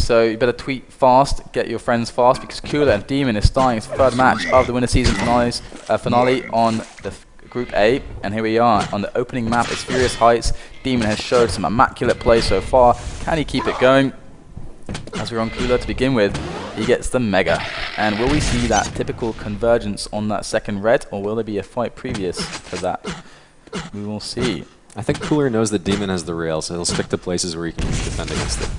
so you better tweet fast, get your friends fast, because Cooler and dem0n is starting his third match of the winter season finale on the Group A, and here we are on the opening map. It's Furious Heights. dem0n has showed some immaculate play so far. Can he keep it going? As we're on Cooler to begin with, he gets the Mega. And will we see that typical convergence on that second red, or will there be a fight previous to that? We will see. I think Cooler knows that dem0n has the rail, so he'll stick to places where he can defend against it.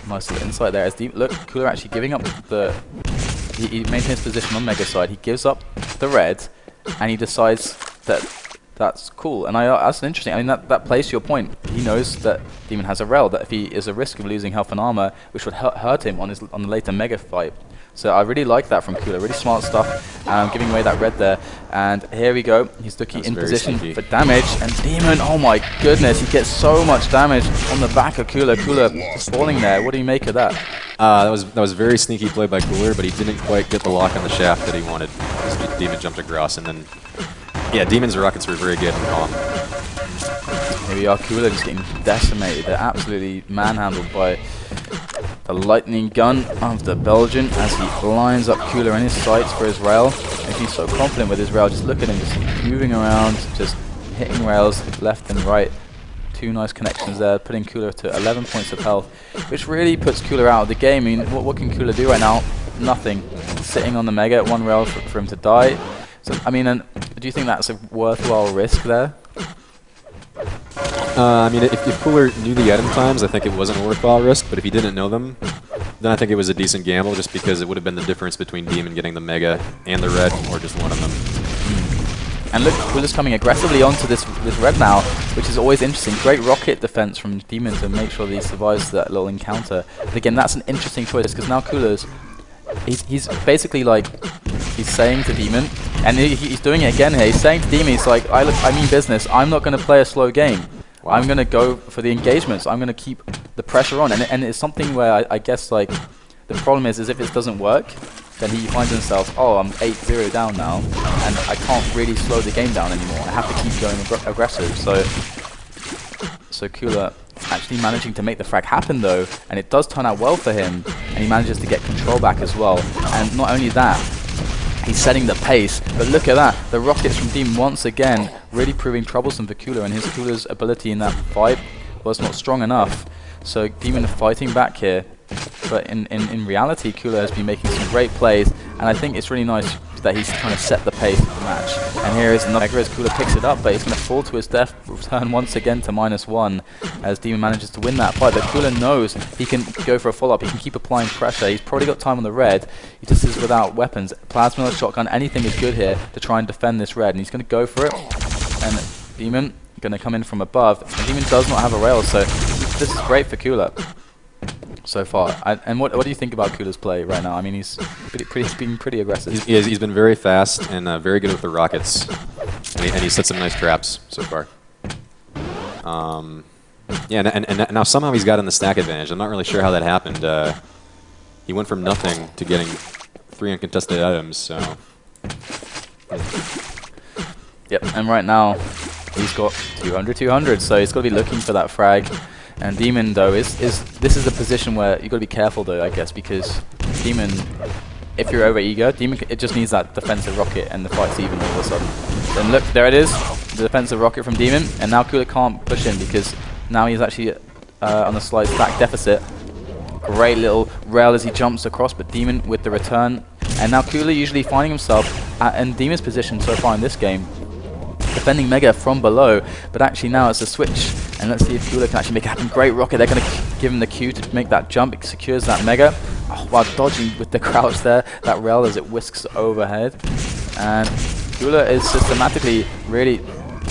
Nice little insight there. As look, Cooler actually giving up the... He maintains position on Mega side. He gives up the red, and he decides that that's cool. And that's interesting. I mean, that plays to your point. He knows that dem0n has a rail, that if he is a risk of losing health and armor, which would hurt him on the later Mega fight. So I really like that from Cooler. Really smart stuff. Giving away that red there. And here we go. He's looking in position for damage. And dem0n, oh my goodness, he gets so much damage on the back of Cooler. Cooler just falling there. What do you make of that? That was very sneaky play by Cooler, but he didn't quite get the lock on the shaft that he wanted. dem0n jumped across, and then yeah, dem0n's rockets were very good and calm. Here we are, Cooler just getting decimated. They're absolutely manhandled by the lightning gun of the Belgian as he lines up Cooler in his sights for his rail. And he's so confident with his rail. Just look at him, just moving around, just hitting rails left and right. Two nice connections there, putting Cooler to 11 points of health, which really puts Cooler out of the game. I mean, what can Cooler do right now? Nothing. Sitting on the Mega at one rail for him to die. So, I mean, do you think that's a worthwhile risk there? I mean, if Cooler knew the item times, I think it wasn't a worthwhile risk, but if he didn't know them, then I think it was a decent gamble, just because it would have been the difference between dem0n getting the Mega and the red, or just one of them. And look, Cooler's coming aggressively onto this red now, which is always interesting. Great rocket defense from dem0n to make sure that he survives that little encounter. But again, that's an interesting choice, because now Cooler's, he's basically like, he's saying to dem0n, and he's doing it again here, he's saying to dem0n, he's like, I mean business, I'm not going to play a slow game. Wow. I'm going to go for the engagements, I'm going to keep the pressure on. And it's something where I guess like, the problem is if it doesn't work, then he finds himself, oh, I'm 8-0 down now, and I can't really slow the game down anymore. I have to keep going aggressive. So Cooler actually managing to make the frag happen though, and it does turn out well for him, and he manages to get control back as well. And not only that, he's setting the pace, but look at that, the rockets from dem0n once again really proving troublesome for Cooler, and Cooler's ability in that fight was not strong enough. So dem0n fighting back here, but in reality, Cooler has been making some great plays, and I think it's really nice that he's trying to set the pace of the match. And here is another as Cooler picks it up, but he's going to fall to his death, return once again to -1 as dem0n manages to win that fight. But Cooler knows he can go for a follow-up, he can keep applying pressure, he's probably got time on the red, he just is without weapons. Plasma, shotgun, anything is good here to try and defend this red, and he's going to go for it. And dem0n going to come in from above, and dem0n does not have a rail, so this is great for Cooler so far. And what do you think about Cooler's play right now? I mean, he's been pretty aggressive. He's been very fast and very good with the rockets, and he set some nice traps so far. Yeah, and now somehow he's gotten the stack advantage. I'm not really sure how that happened. He went from nothing to getting 3 uncontested items. So. Yep, and right now he's got 200, so he's got to be looking for that frag. And dem0n though this is a position where you got to be careful though, I guess, because dem0n, if you're over eager, dem0n it just needs that defensive rocket and the fight's even all of a sudden. Then look, there it is, the defensive rocket from dem0n, and now Cooler can't push him because now he's actually on a slight stack deficit. Great little rail as he jumps across, but dem0n with the return, and now Cooler usually finding himself in dem0n's position so far in this game, defending Mega from below, but actually now it's a switch, and let's see if Cooler can actually make it happen. Great rocket, they're going to give him the Q to make that jump, it secures that Mega. Oh, while dodging with the crouch there, that rail as it whisks overhead, and Cooler is systematically, really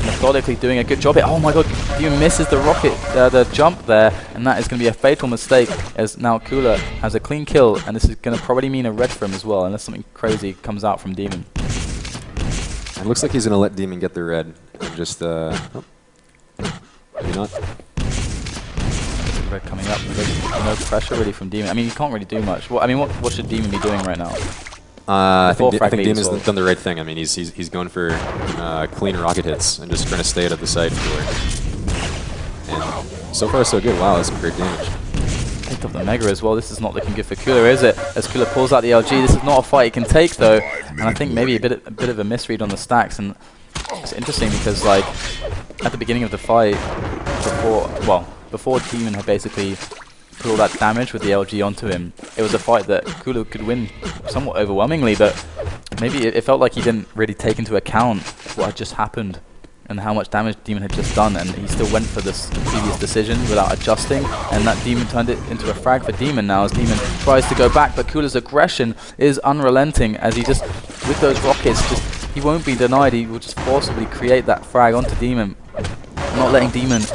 methodically doing a good job here. Oh my god, he misses the rocket, the jump there, and that is going to be a fatal mistake, as now Cooler has a clean kill, and this is going to probably mean a red for him as well, unless something crazy comes out from dem0n. It looks like he's going to let dem0n get the red, and just, oh, maybe not. Red coming up, no pressure really from dem0n. I mean, he can't really do much. Well, I mean, what should dem0n be doing right now? I think dem0n's done the right thing. I mean, he's going for clean rocket hits and just trying to stay out of the sight for it. And So far, so good. Wow, that's some great damage. Picked up the Mega as well. This is not looking good for Cooler, is it? As Cooler pulls out the LG. This is not a fight he can take, though. And I think maybe a bit of a misread on the stacks. And it's interesting because, like, at the beginning of the fight, before dem0n had basically put all that damage with the LG onto him, it was a fight that Cooler could win somewhat overwhelmingly, but maybe it felt like he didn't really take into account what had just happened and how much damage dem0n had just done, and he still went for this previous decision without adjusting, and that dem0n turned it into a frag for dem0n now as dem0n tries to go back, but Cooler's aggression is unrelenting as he just, with those rockets, he won't be denied, he will just forcibly create that frag onto dem0n, not letting dem0n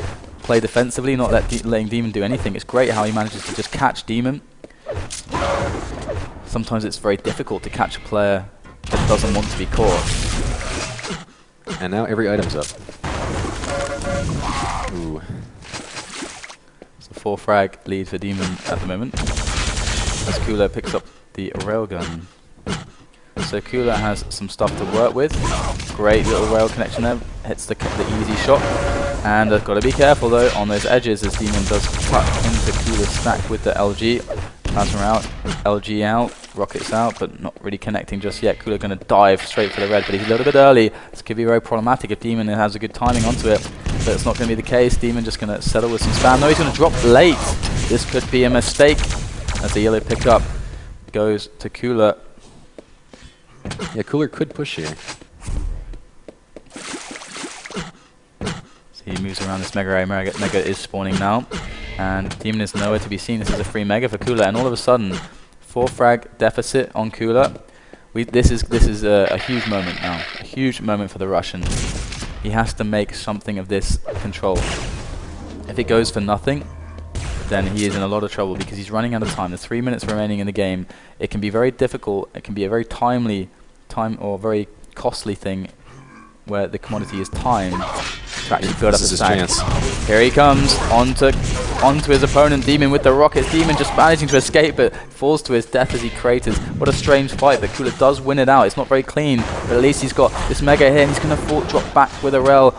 play defensively, not letting dem0n do anything. It's great how he manages to just catch dem0n. Sometimes it's very difficult to catch a player that doesn't want to be caught. And now every item's up. Ooh. It's a 4 frag lead for dem0n at the moment. As Cooler picks up the railgun. So Cooler has some stuff to work with. Great little rail connection there. Hits the easy shot. And got to be careful though on those edges as dem0n does cut into Cooler's stack with the LG. Plasma out, LG out, rockets out, but not really connecting just yet. Cooler going to dive straight for the red, but he's a little bit early. This could be very problematic if dem0n has a good timing onto it, but it's not going to be the case. dem0n just going to settle with some spam. No, he's going to drop late. This could be a mistake as the yellow pickup goes to Cooler. Yeah, Cooler could push here. So he moves around this Mega Ray. Mega is spawning now. And dem0n is nowhere to be seen. This is a free Mega for Cooler, and all of a sudden, 4 frag deficit on Cooler. This is a huge moment now, a huge moment for the Russian. He has to make something of this control. If it goes for nothing, then he is in a lot of trouble because he's running out of time. There's 3 minutes remaining in the game. It can be very difficult. It can be a very very costly thing where the commodity is time to actually build up a stack. Here he comes onto his opponent, dem0n with the rockets. dem0n just managing to escape, but falls to his death as he craters. What a strange fight, but Cooler does win it out. It's not very clean, but at least he's got this Mega here, and he's going to drop back with a rail,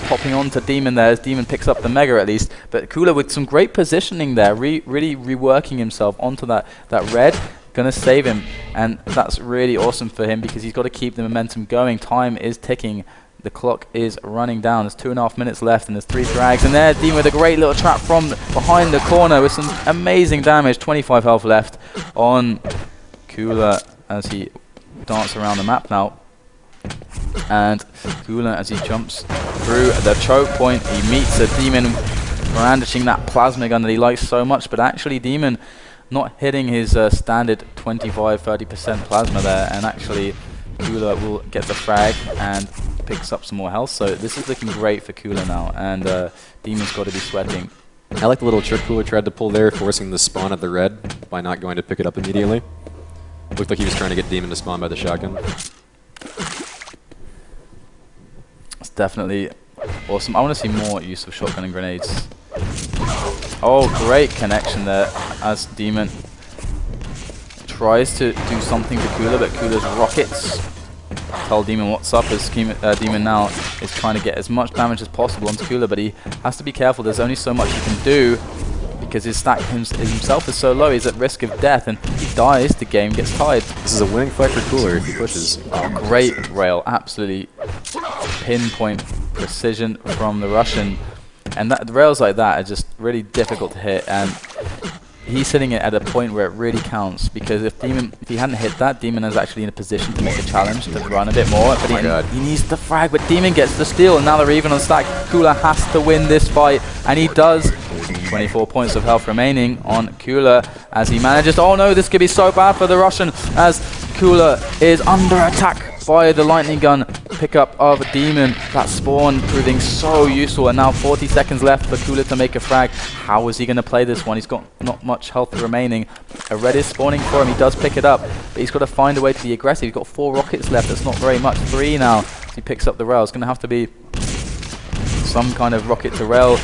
popping on to dem0n there as dem0n picks up the Mega at least. But Cooler with some great positioning there, really reworking himself onto that red. Going to save him, and that's really awesome for him because he's got to keep the momentum going. Time is ticking. The clock is running down. There's 2.5 minutes left, and there's 3 frags. And there, dem0n with a great little trap from behind the corner with some amazing damage. 25 health left on Cooler as he dances around the map now. And Cooler, as he jumps through the choke point, he meets a dem0n brandishing that plasma gun that he likes so much. But actually, dem0n not hitting his standard 25-30% plasma there, and actually Cooler will get the frag and picks up some more health. So this is looking great for Cooler now, and dem0n's got to be sweating. I like the little trick Cooler tried to pull there, forcing the spawn at the red by not going to pick it up immediately. Looked like he was trying to get dem0n to spawn by the shotgun. It's definitely awesome. I want to see more use of shotgun and grenades. Oh, great connection there as dem0n tries to do something to Cooler, but Cooler's rockets tell dem0n what's up as dem0n now is trying to get as much damage as possible onto Cooler, but he has to be careful. There's only so much he can do because his stack himself is so low. He's at risk of death, and if he dies, the game gets tied. This is a winning fight for Cooler if he pushes. Oh, great rail. Absolutely pinpoint precision from the Russian. And the rails like that are just really difficult to hit, and he's sitting at a point where it really counts, because if he hadn't hit that, dem0n is actually in a position to make a challenge to run a bit more, but he needs the frag, but dem0n gets the steal, and now they're even on stack. Cooler has to win this fight, and he does. 24 points of health remaining on Cooler as he manages. Oh no, this could be so bad for the Russian as Cooler is under attack by the lightning gun pickup of dem0n. That spawn proving so useful, and now 40 seconds left for Cooler to make a frag. How is he going to play this one? He's got not much health remaining. A red is spawning for him. He does pick it up, but he's got to find a way to be aggressive. He's got 4 rockets left. That's not very much. 3 now as he picks up the rail. It's going to have to be some kind of rocket to rail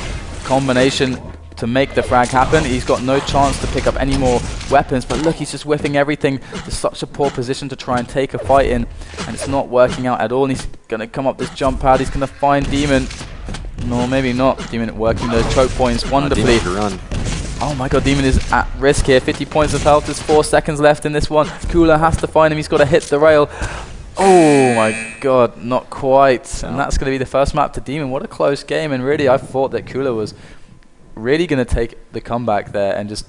combination to make the frag happen. He's got no chance to pick up any more weapons, but look, he's just whiffing everything. There's such a poor position to try and take a fight in, and it's not working out at all. And he's going to come up this jump pad. He's going to find dem0n. No, maybe not. dem0n working those choke points wonderfully. Run. Oh my god, dem0n is at risk here. 50 points of health. There's 4 seconds left in this one. Cooler has to find him. He's got to hit the rail. Oh my god, not quite. And that's going to be the first map to dem0n. What a close game. And really, I thought that Cooler was really going to take the comeback there and just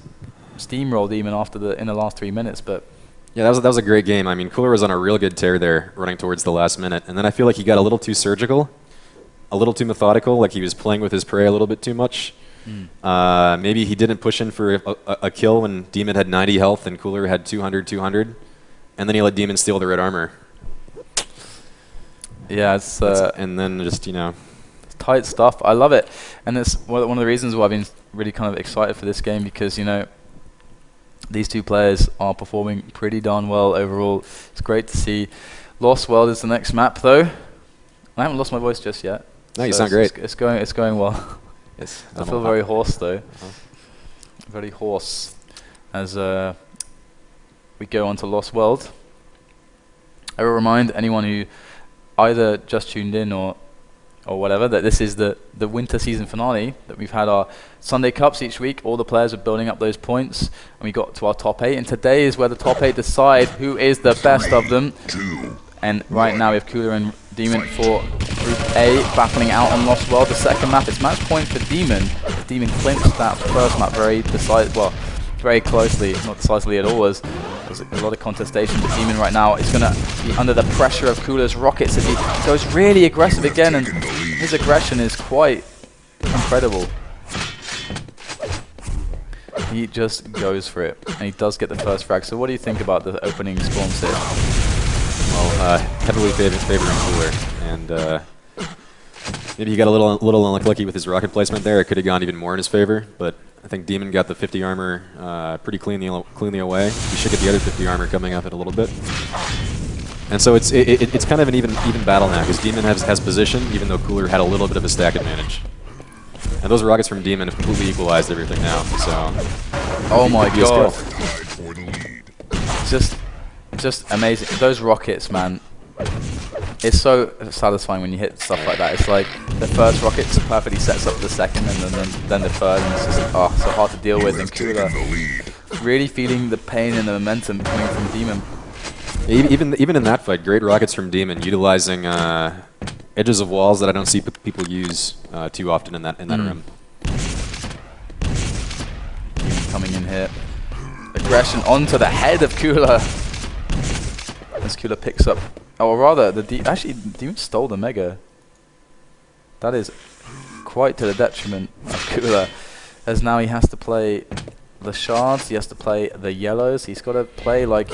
steamroll dem0n after in the last 3 minutes. But yeah, that was a great game. I mean, Cooler was on a real good tear there, running towards the last minute. And then I feel like he got a little too surgical, a little too methodical, like he was playing with his prey a little bit too much. Maybe he didn't push in for a kill when dem0n had 90 health and Cooler had 200, and then he let dem0n steal the red armor. Yeah, it's and then just, you know, tight stuff. I love it, and it's one of the reasons why I've been really kind of excited for this game, because you know these two players are performing pretty darn well overall. It's great to see. Lost World is the next map, though. I haven't lost my voice just yet. No, you sound great. It's going well. Yes, I feel very hoarse though. Very hoarse as we go on to Lost World. I will remind anyone who either just tuned in or whatever that this is the winter season finale, that we've had our Sunday Cups each week. All the players are building up those points and we got to our top 8, and today is where the top 8 decide who is the best of them. And right now we have Cooler and dem0n for Group A battling out on Lost World. The second map is match point for dem0n. dem0n clinched that first map very closely, not decisively at all. There's a lot of contestation, but dem0n right now is going to be under the pressure of Cooler's rockets as he goes really aggressive again, and his aggression is quite incredible. He just goes for it, and he does get the first frag. So what do you think about the opening spawn sit? Well, heavily favoring Cooler, and maybe he got a little unlucky with his rocket placement there. It could have gone even more in his favor, but I think dem0n got the 50 armor pretty cleanly away. He should get the other 50 armor coming up in a little bit. And so it's kind of an even battle now, because dem0n has position, even though Cooler had a little bit of a stack advantage. And those rockets from dem0n have completely equalized everything now. So, oh my god, just amazing. Those rockets, man. It's so satisfying when you hit stuff like that. It's like the first rocket perfectly sets up the second, and then the third, and it's just so hard to deal with. And Cooler really feeling the pain and the momentum coming from dem0n. Even in that fight, great rockets from dem0n, utilizing edges of walls that I don't see people use too often in that rim. Coming in here, aggression onto the head of Cooler. As Cooler picks up, or rather, actually dem0n stole the Mega. That is quite to the detriment of Cooler, as now he has to play the shards, he has to play the yellows, he's got to play like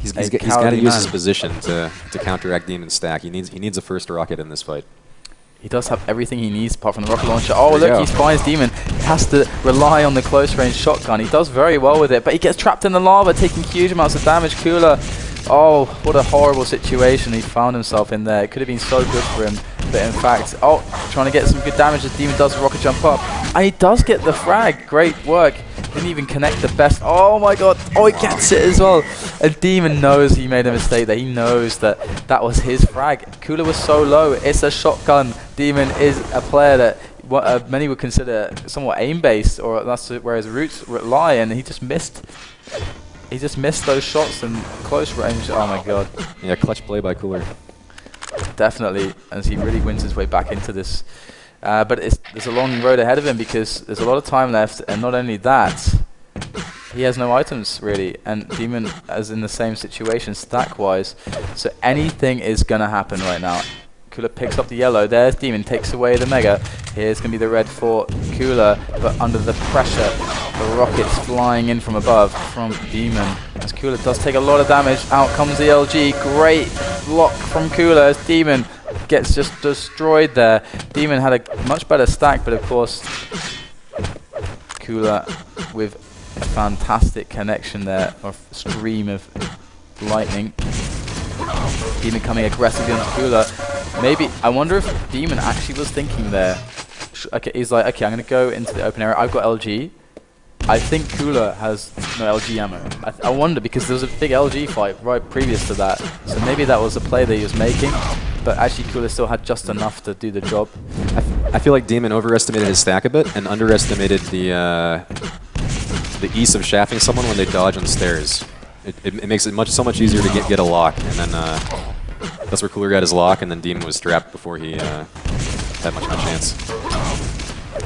he's got to use his position to counteract dem0n's stack. He needs a first rocket in this fight. He does have everything he needs apart from the rocket launcher. Oh look, he finds dem0n. He has to rely on the close range shotgun. He does very well with it, but he gets trapped in the lava, taking huge amounts of damage. Cooler, oh, what a horrible situation he found himself in there. It could have been so good for him, but in fact, trying to get some good damage as dem0n does a rocket jump up. And he does get the frag. Great work. Didn't even connect the best. Oh my god. Oh, he gets it as well. And dem0n knows he made a mistake there. He knows that that was his frag. Cooler was so low. It's a shotgun. dem0n is a player that many would consider somewhat aim-based, or that's where his roots lie, and he just missed. He just missed those shots in close range. Oh my god. Yeah, clutch play by Cooler. Definitely, as he really wins his way back into this. But there's a long road ahead of him, because there's a lot of time left, and not only that, he has no items really, and dem0n is in the same situation stack-wise. So anything is gonna happen right now. Cooler picks up the yellow. There's dem0n, takes away the Mega. Here's gonna be the red for Cooler, but under the pressure, the rockets flying in from above from dem0n. As Cooler does take a lot of damage. Out comes the LG. Great block from Cooler as dem0n gets just destroyed there. dem0n had a much better stack, but of course Cooler with a fantastic connection there, or stream of lightning. dem0n coming aggressively onto Cooler. Maybe, I wonder if dem0n actually was thinking there. Okay, he's like, okay, I'm going to go into the open area. I've got LG. I think Cooler has no LG ammo. I wonder, because there was a big LG fight right previous to that. So maybe that was a play that he was making. but actually Cooler still had just enough to do the job. I feel like dem0n overestimated his stack a bit and underestimated the ease of shafting someone when they dodge on the stairs. It makes it so much easier to get a lock, and then that's where Cooler got his lock, and then dem0n was trapped before he had much of a chance.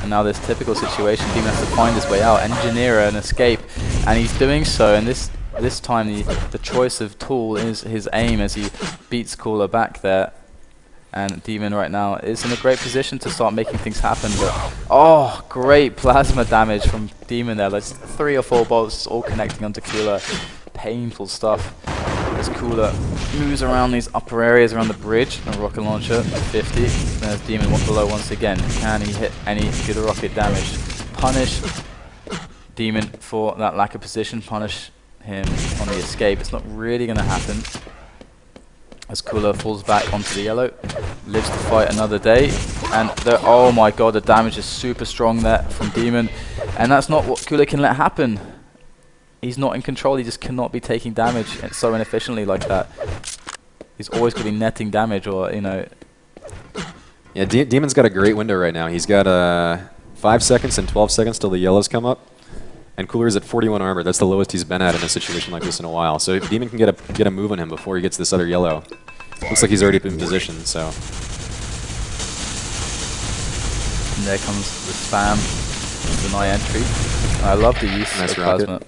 And now this typical situation, dem0n has to find his way out, engineer an escape, and he's doing so. And this time the choice of tool is his aim as he beats Cooler back there. And dem0n right now is in a great position to start making things happen. But oh, great plasma damage from dem0n there. There's 3 or 4 bolts all connecting onto Cooler. Painful stuff as Cooler moves around these upper areas around the bridge. A rocket launcher 50. There's dem0n one below once again. Can he hit any good rocket damage? Punish dem0n for that lack of position. Punish him on the escape. It's not really going to happen. As Cooler falls back onto the yellow, lives to fight another day, and oh my god, the damage is super strong there from dem0n, and that's not what Cooler can let happen. He's not in control, he just cannot be taking damage so inefficiently like that. He's always going to be netting damage, or, you know. Yeah, dem0n's got a great window right now. He's got 5 seconds and 12 seconds till the yellows come up. And Cooler's at 41 armor. That's the lowest he's been at in a situation like this in a while. So if dem0n can get a move on him before he gets this other yellow, looks like he's already in position. So and there comes the spam, deny entry. And I love the use of plasma.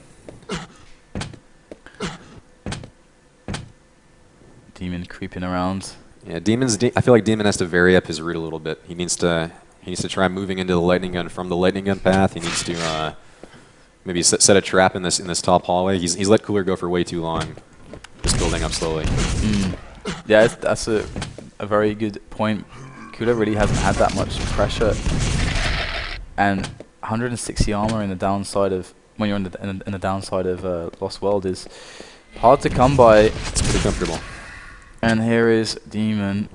dem0n creeping around. Yeah, I feel like dem0n has to vary up his route a little bit. He needs to try moving into the lightning gun from the lightning gun path. He needs to maybe set a trap in this top hallway. He's let Cooler go for way too long, just building up slowly. Yeah, that's a very good point. Cooler really hasn't had that much pressure, and 160 armor in the downside of when you're in the downside of Lost World is hard to come by. It's pretty comfortable. And here is dem0n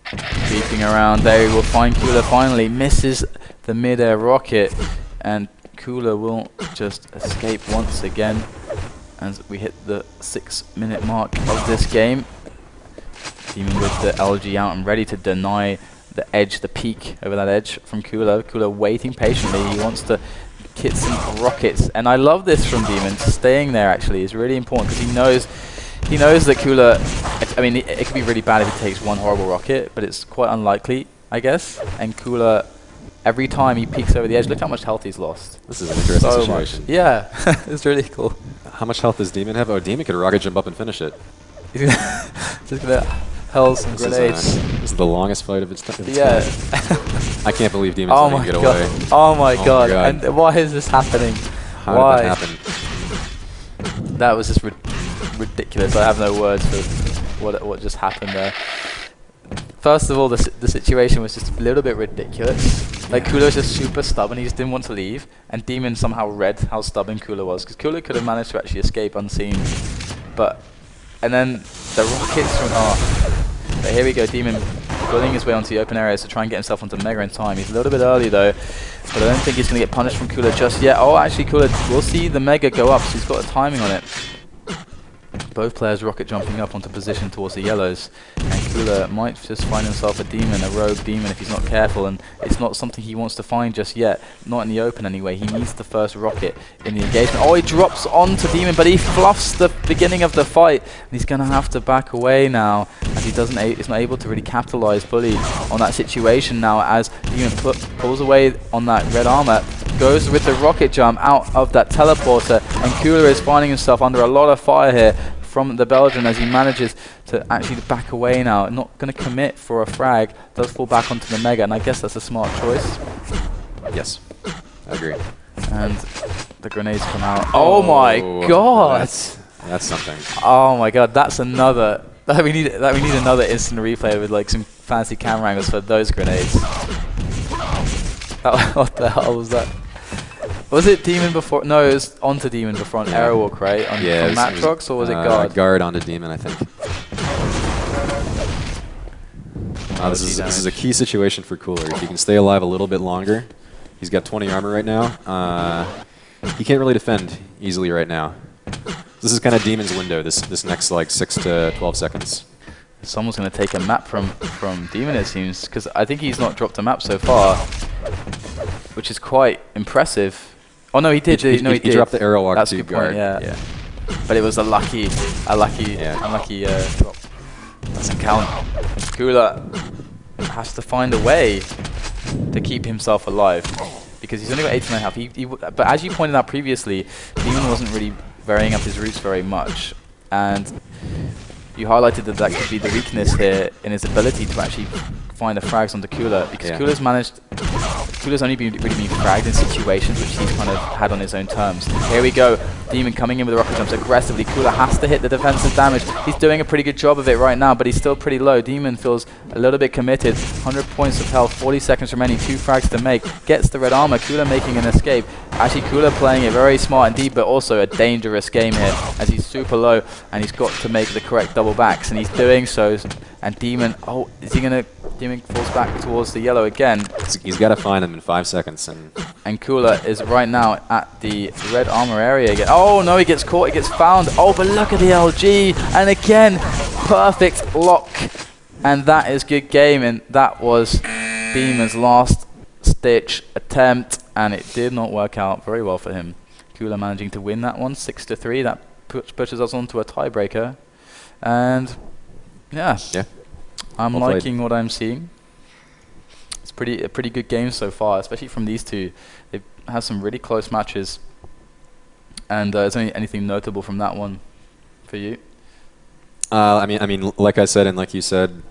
creeping around. There he will find Cooler. Finally misses the mid-air rocket, and Cooler will just escape once again as we hit the 6-minute mark of this game. dem0n with the LG out and ready to deny the edge, the peak over that edge from Cooler. Cooler waiting patiently. He wants to hit some rockets, and I love this from dem0n. Staying there actually is really important because he knows that Cooler. I mean, it could be really bad if he takes one horrible rocket, but it's quite unlikely, I guess. And Cooler, every time he peeks over the edge, look how much health he's lost. This is an interesting situation. Yeah, it's really cool. How much health does dem0n have? Oh, dem0n could rocket jump up and finish it. Just gonna hurl some grenades. This is the longest fight of its time. Yeah. I can't believe dem0n's letting him get away. Oh my god. And why is this happening? How did that happen? That was just ridiculous. I have no words for what just happened there. First of all, the situation was just a little bit ridiculous. Like, Cooler was just super stubborn, he just didn't want to leave, and dem0n somehow read how stubborn Cooler was, because Cooler could have managed to actually escape unseen. And then the rockets from, but here we go, dem0n pulling his way onto the open areas to try and get himself onto Mega in time. He's a little bit early though, but I don't think he's going to get punished from Cooler just yet. Oh, actually Cooler, we'll see the Mega go up, so he's got the timing on it. Both players rocket jumping up onto position towards the yellows, and Cooler might just find himself a dem0n, a rogue dem0n, if he's not careful, and it's not something he wants to find just yet, not in the open anyway. He needs the first rocket in the engagement. Oh, he drops onto dem0n, but he fluffs the beginning of the fight, and he's going to have to back away now, as he is not able to really capitalize fully on that situation now, as dem0n pulls away on that red armor, goes with the rocket jump out of that teleporter, and Cooler is finding himself under a lot of fire here from the Belgian as he manages to actually back away now. Not going to commit for a frag, does fall back onto the Mega, and I guess that's a smart choice. Yes, I agree. And the grenades come out. Oh my god! That's something. Oh my god, that's another. We need another instant replay with like some fancy camera angles for those grenades. What the hell was that? Was it dem0n before? No, it was onto dem0n before on Airwalk, right? On Matrox, or was it guard? Guard onto dem0n, I think. This is a key situation for Cooler. If he can stay alive a little bit longer, he's got 20 armor right now. He can't really defend easily right now. This is kind of dem0n's window. This next like 6 to 12 seconds. Someone's going to take a map from dem0n, it seems, because I think he's not dropped a map so far, which is quite impressive. Oh no, he did. He did. dropped the arrow walk That's to a good guard. point, yeah. But it was a unlucky drop. Doesn't count. Cooler has to find a way to keep himself alive because he's only got 89 health. But as you pointed out previously, dem0n wasn't really varying up his routes very much, and you highlighted that could be the weakness here in his ability to actually find the frags onto Cooler, because Cooler's only really been fragged in situations which he's kind of had on his own terms. Here we go, dem0n coming in with the rocket jumps aggressively. Cooler has to hit the defensive damage. He's doing a pretty good job of it right now, but he's still pretty low. dem0n feels a little bit committed. 100 points of health, 40 seconds remaining, 2 frags to make. Gets the red armor, Cooler making an escape. Actually, Cooler playing it very smart indeed, but also a dangerous game here, as he's super low, and he's got to make the correct double backs, and he's doing so. And dem0n, oh, is he gonna? dem0n falls back towards the yellow again. He's got to find them in 5 seconds, and Cooler is right now at the red armor area again. Oh no, he gets caught, he gets found. Oh, but look at the LG, and again, perfect lock, and that is good game. And that was dem0n's last stitch attempt, and it did not work out very well for him. Cooler managing to win that one, 6-3. That pushes us onto a tiebreaker, and yeah. I'm well liking what I'm seeing. It's a pretty good game so far, especially from these two. They've had some really close matches. And is there anything notable from that one for you? I mean, like I said and like you said,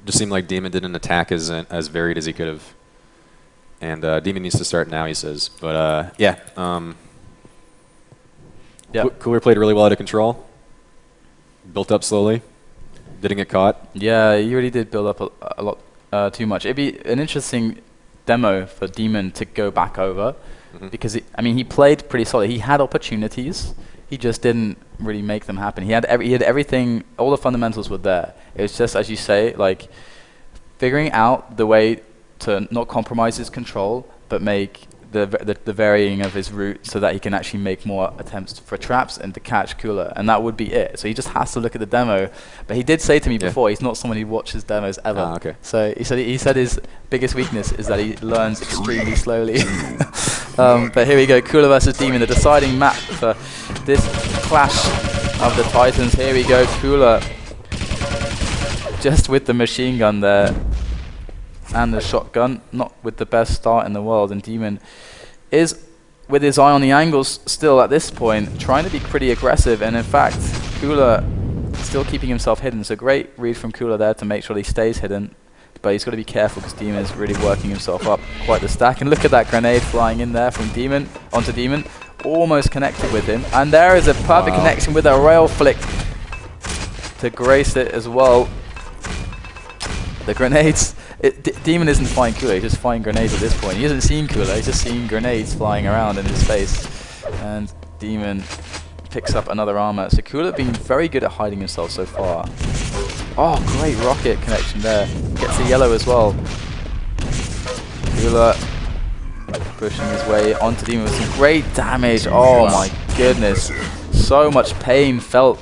just seemed like dem0n didn't attack as varied as he could have. And dem0n needs to start now, he says. But yeah. Cooler played really well out of control. Built up slowly. Didn't get caught. Yeah, he really did build up a lot too much. It'd be an interesting demo for dem0n to go back over, because he played pretty solid. He had opportunities, he just didn't really make them happen. He had everything, all the fundamentals were there. It was just, as you say, like figuring out the way to not compromise his control, but make the varying of his route so that he can actually make more attempts for traps and to catch Cooler, and that would be it. So he just has to look at the demo. But he did say to me before, he's not someone who watches demos ever. Okay. So he said his biggest weakness is that he learns extremely slowly. But here we go, Cooler versus dem0n, the deciding map for this clash of the Titans. Here we go, Cooler just with the machine gun there and the shotgun, not with the best start in the world, and dem0n is with his eye on the angles still at this point, trying to be pretty aggressive, and in fact Cooler still keeping himself hidden. So great read from Cooler there to make sure he stays hidden, but he's got to be careful because dem0n is really working himself up quite the stack. And look at that grenade flying in there from dem0n onto dem0n, almost connected with him, and there is a perfect connection with a rail flick to grace it as well. The grenades, dem0n isn't firing Cooler, he's just firing grenades at this point. He hasn't seen Cooler, he's just seen grenades flying around in his face. And dem0n picks up another armor. So Cooler being very good at hiding himself so far. Oh, great rocket connection there. Gets the yellow as well. Cooler pushing his way onto dem0n with some great damage. Oh my goodness. So much pain felt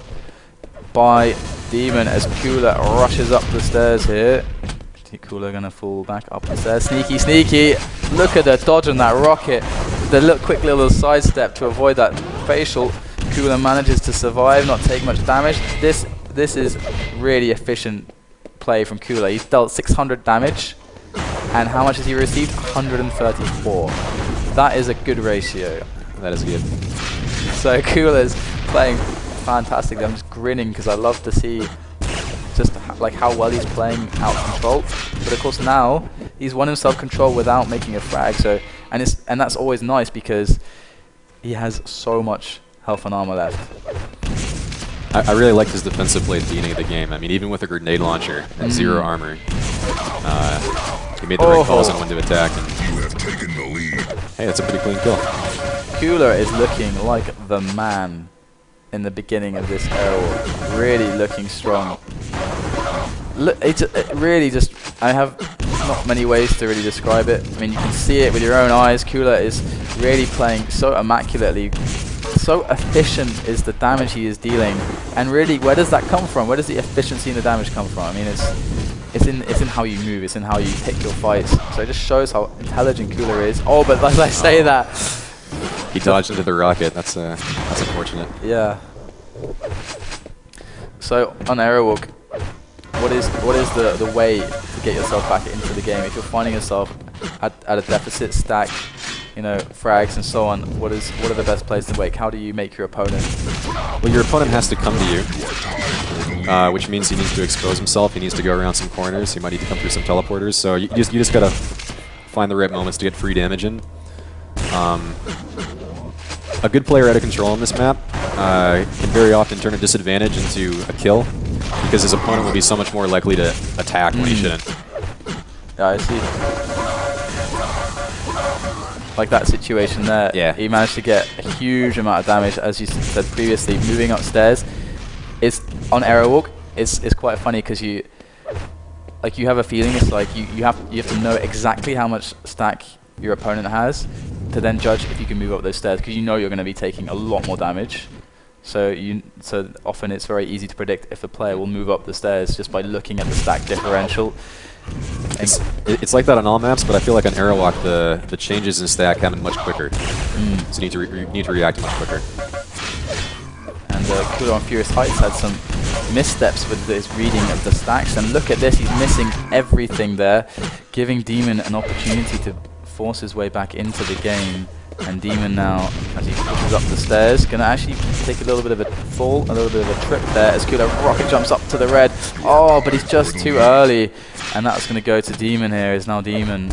by dem0n as Cooler rushes up the stairs here. Cooler gonna fall back up the stairs. Sneaky. Look at the dodge on that rocket. The quick little sidestep to avoid that facial. Cooler manages to survive, not take much damage. This is really efficient play from Cooler. He's dealt 600 damage, and how much has he received? 134. That is a good ratio. That is good. So Cooler's playing fantastically. I'm just grinning because I love to see just like how well he's playing out control. But of course now he's won himself control without making a frag. So and that's always nice because he has so much health and armor left. I really liked his defensive play at the beginning of the game. I mean, even with a grenade launcher and 0 armor, he made the right calls on when to attack. And you have taken the lead. Hey, that's a pretty clean kill. Cooler is looking like the man in the beginning of this era, really looking strong. It really just, I have not many ways to really describe it. I mean, you can see it with your own eyes. Cooler is really playing so immaculately, so efficient is the damage he is dealing, and really, where does that come from? Where does the efficiency in the damage come from? I mean, it's in how you move, it's in how you pick your fights. So it just shows how intelligent Cooler is. Oh, but as I say that, he dodged into the rocket. That's unfortunate. Yeah. So on Aerowalk, what is the way to get yourself back into the game if you're finding yourself at a deficit stack, you know, frags and so on? What are the best plays to wake? How do you make your opponent? Well, your opponent has to come to you, which means he needs to expose himself. He needs to go around some corners. He might need to come through some teleporters. So you just gotta find the right moments to get free damage in. A good player out of control on this map can very often turn a disadvantage into a kill, because his opponent will be so much more likely to attack when he shouldn't. Yeah, I see. Like that situation there. Yeah. He managed to get a huge amount of damage, as you said previously. Moving upstairs is on Aerowalk. It's quite funny because you have a feeling. It's like you have to know exactly how much stack your opponent has to then judge if you can move up those stairs, because you know you're going to be taking a lot more damage. So often it's very easy to predict if a player will move up the stairs just by looking at the stack differential. It's like that on all maps, but I feel like on Aerowalk the changes in stack happen much quicker. So you need to react much quicker. And Cooler on Furious Heights had some missteps with his reading of the stacks, and look at this, he's missing everything there, giving dem0n an opportunity to force his way back into the game. And dem0n now, as he pushes up the stairs, gonna actually take a little bit of a fall, a little bit of a trip there as Cooler rocket jumps up to the red. Oh, but he's just too early, and that's gonna go to dem0n here. Is now dem0n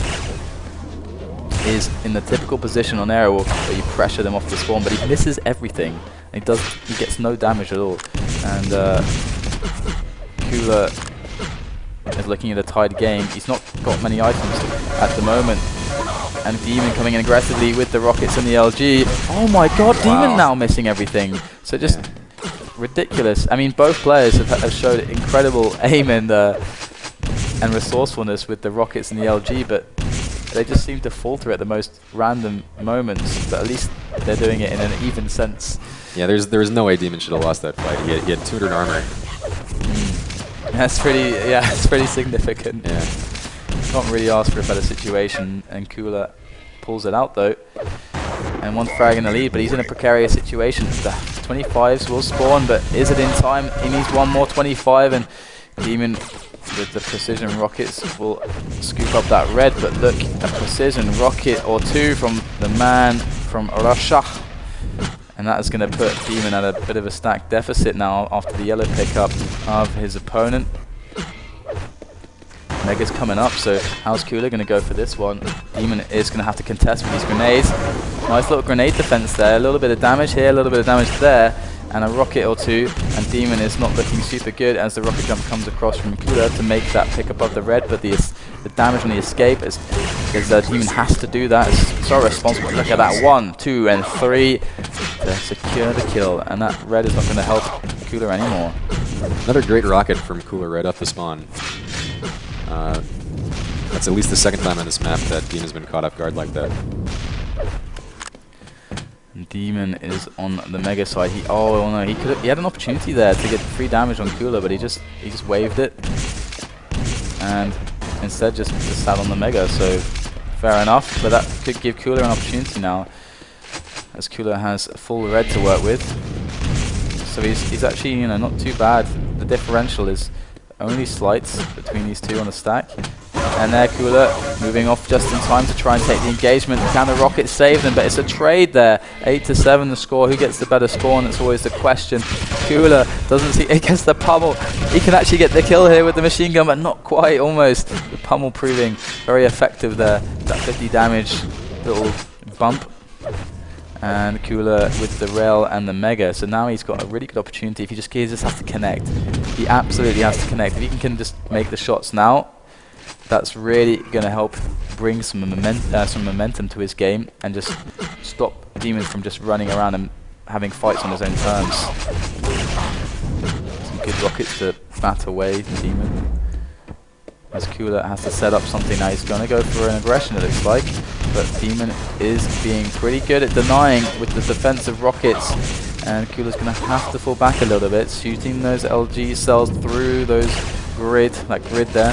is in the typical position on Aerowalk where you pressure them off the spawn, but he misses everything. He gets no damage at all. And Cooler is looking at a tied game. He's not got many items at the moment. And dem0n coming in aggressively with the rockets and the LG. Oh my god, dem0n now missing everything. So just ridiculous. I mean, both players have showed incredible aim and resourcefulness with the rockets and the LG, but they just seem to falter at the most random moments. But at least they're doing it in an even sense. Yeah, there was no way dem0n should have lost that fight. He had 200 armor. That's pretty. Yeah, it's pretty significant. Yeah. Can't really ask for a better situation, and Cooler pulls it out though. And one frag in the lead, but he's in a precarious situation. The 25s will spawn, but is it in time? He needs one more 25, and dem0n with the precision rockets will scoop up that red, but look, a precision rocket or two from the man from Russia. And that is going to put dem0n at a bit of a stack deficit now after the yellow pickup of his opponent. Mega's coming up, so how's Cooler going to go for this one? dem0n is going to have to contest with these grenades. Nice little grenade defense there, a little bit of damage here, a little bit of damage there, and a rocket or two, and dem0n is not looking super good as the rocket jump comes across from Cooler to make that pick above the red, but the damage on the escape is dem0n has to do that. It's so responsible. Look at that, 1, 2, and 3 to secure the kill, and that red is not going to help Cooler anymore. Another great rocket from Cooler right off the spawn. That's at least the second time on this map that dem0n's been caught off guard like that. dem0n is on the Mega side. He had an opportunity there to get free damage on Cooler, but he just waved it, and instead just sat on the Mega. So fair enough, but that could give Cooler an opportunity now, as Cooler has full red to work with. So he's actually not too bad. The differential is only slight between these two on the stack. And there Cooler moving off just in time to try and take the engagement. Can the rocket save them? But it's a trade there. 8-7 the score. Who gets the better score? And it's always the question. Cooler doesn't see. He gets the pummel. He can actually get the kill here with the machine gun, but not quite. Almost. The pummel proving very effective there. That 50 damage little bump. And Cooler with the rail and the Mega. So now he's got a really good opportunity. If he just has to connect. He absolutely has to connect. If he can just make the shots now, that's really going to help bring some momentum to his game and just stop dem0n from just running around and having fights on his own terms. Some good rockets to bat away dem0n. As Cooler has to set up something now. He's going to go for an aggression, it looks like. but dem0n is being pretty good at denying with the defensive rockets, and Cooler's going to have to fall back a little bit, shooting those LG cells through those grid there,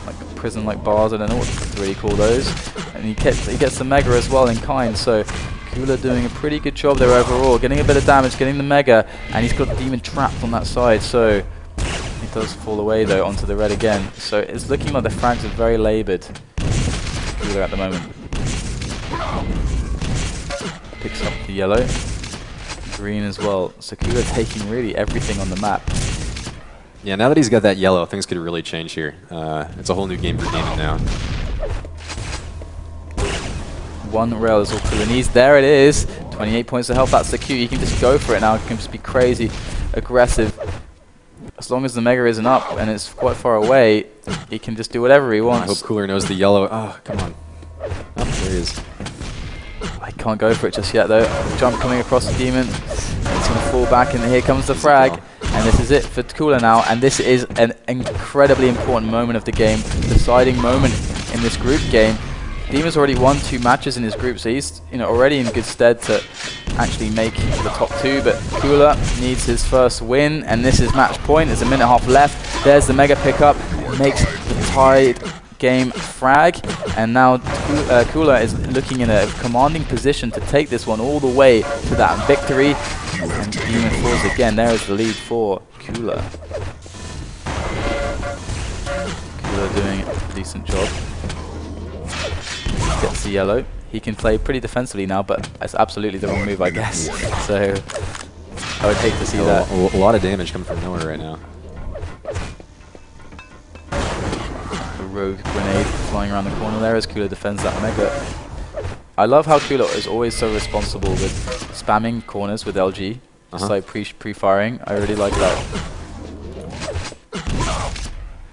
like prison-like bars. I don't know what to really call those. And he gets the Mega as well in kind, so Cooler doing a pretty good job there overall, getting a bit of damage, getting the Mega, and he's got dem0n trapped on that side, so he does fall away though onto the red again. So it's looking like the frags are very laboured. Cooler at the moment. Picks up the yellow. Green as well. So Cooler taking really everything on the map. Yeah, now that he's got that yellow, things could really change here. It's a whole new game for dem0n now. One rail is all Cooler needs. There it is. 28 points of health. That's the Q. He can just go for it now. He can just be crazy aggressive. As long as the Mega isn't up and it's quite far away, he can just do whatever he wants. I hope Cooler knows the yellow. Oh, come on. Oh, there he is. I can't go for it just yet though. Jump coming across the dem0n. It's going to fall back, and here comes the frag. And this is it for Cooler now. And this is an incredibly important moment of the game, deciding moment in this group game. dem0n's already won 2 matches in his group, so he's already in good stead to actually make the top 2. But Cooler needs his first win, and this is match point. There's a minute and a half left. There's the Mega pickup, makes the tied game frag, and now Cooler is looking in a commanding position to take this one all the way to that victory. And dem0n falls again. There is the lead for Cooler. Cooler doing a decent job. Gets the yellow. He can play pretty defensively now, but it's absolutely the wrong move, I guess. So I would hate to see that. A lot of damage coming from nowhere right now. The rogue grenade flying around the corner there as Cooler defends that Mega. I love how Cooler is always so responsible with spamming corners with LG, just like pre-firing. I really like that.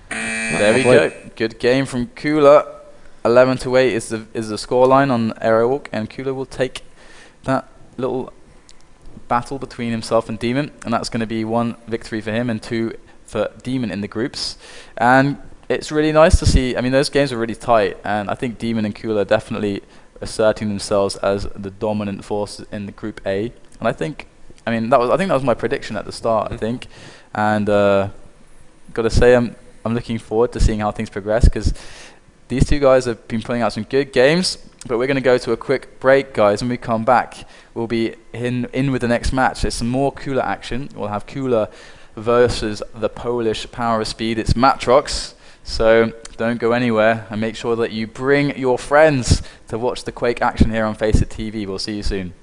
There we go. Good game from Cooler. 11-8 is the scoreline on Aerowalk, and Cooler will take that little battle between himself and dem0n, and that's going to be 1 victory for him and 2 for dem0n in the groups. And it's really nice to see. I mean, those games are really tight, and I think dem0n and Cooler are definitely asserting themselves as the dominant force in the Group A. And I think that was my prediction at the start. I think, and got to say I'm looking forward to seeing how things progress, because these 2 guys have been putting out some good games. But we're going to go to a quick break, guys. When we come back, we'll be in with the next match. There's some more Cooler action. We'll have Cooler versus the Polish Power of Speed. It's Matrox. So don't go anywhere, and make sure that you bring your friends to watch the Quake action here on FACEIT TV. We'll see you soon.